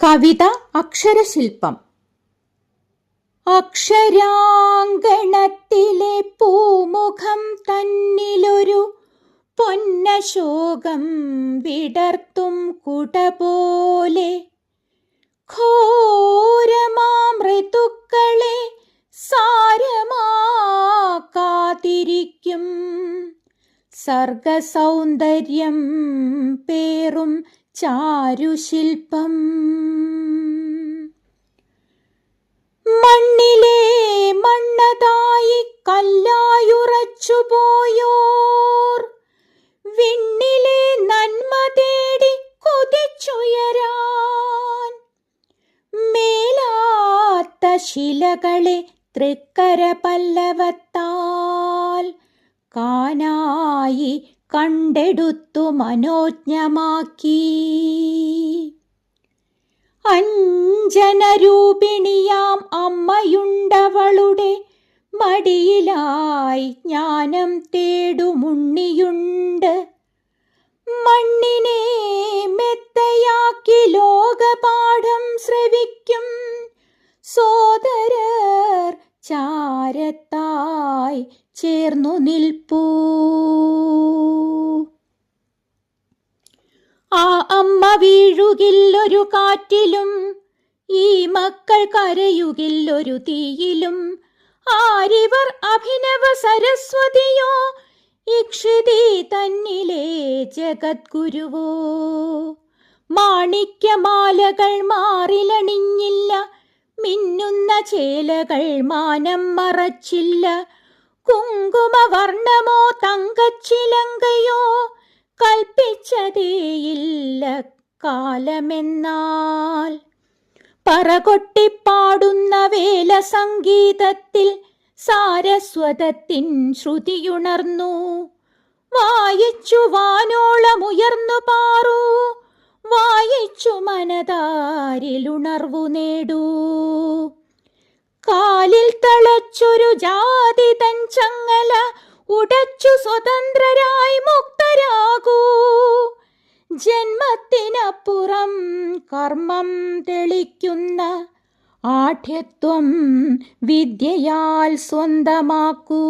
കവിത അക്ഷരശില്പം. അക്ഷരാങ്കണത്തിലെ പൂമുഖം തന്നിലൊരു പൊന്നശോകം വിടർത്തും കുടപോലെ ഘോരമാം ഋതുക്കളെ സാരമാക്കാതിരിക്കും സർഗസൗന്ദര്യം പേറും ചാരുശില്പം. മണ്ണിലെ മണ്ണതായി കല്ലായുറച്ചുപോയോർ വിണ്ണിലെ നന്മ തേടി കുതിച്ചുയരാൻ മേലാത്ത ശിലകളെ തൃക്കര പല്ലവത്താൽ കാനായി കണ്ടെടുത്തു മനോജ്ഞമാക്കി. അഞ്ജനരൂപിണിയാം അമ്മയുണ്ടവളുടെ മടിയിലായി ജ്ഞാനം തേടുമുണ്ണിയുണ്ട്. മണ്ണിനെ മെത്തയാക്കി ലോകപാഠം ശ്രവിക്കും സോദരർ ചാരത്തായി ചേർന്നു നിൽപ്പൂ. ആ അമ്മ വീഴുകില്ലൊരു കാറ്റിലും, ഈ മക്കൾ കരയുകില്ലൊരു തീയിലും. ആരിവർ അഭിനവ സരസ്വതിയോ, ഇക്ഷിതി തന്നിലെ ജഗദ്ഗുരുവോ. മാണിക്യമാലകൾ മാറിലണിഞ്ഞില്ല, മിന്നുന്ന ചേലകൾ മാനം മറച്ചില്ല. കുങ്കുമവർണ്ണമോ തങ്കച്ചിലങ്കയോ കൽപ്പിച്ചതേയില്ല കാലമെന്നാൽ. പറകൊട്ടിപ്പാടുന്ന വേലസംഗീതത്തിൽ സാരസ്വതത്തിൻ ശ്രുതിയുണർന്നു. വായിച്ചു വാനോളമുയർന്നു പാറൂ, വായിച്ചു മനതാരിലുണർവു നേടൂ. കാലിൽ തളച്ചൊരു ജാതി തൻ ചങ്ങല ഉടച്ചു സ്വതന്ത്രരായി മുക്തരാകൂ. ജന്മത്തിനപ്പുറം കർമ്മം തെളിക്കുന്ന ആഢ്യത്വം വിദ്യയാൽ സ്വന്തമാക്കൂ.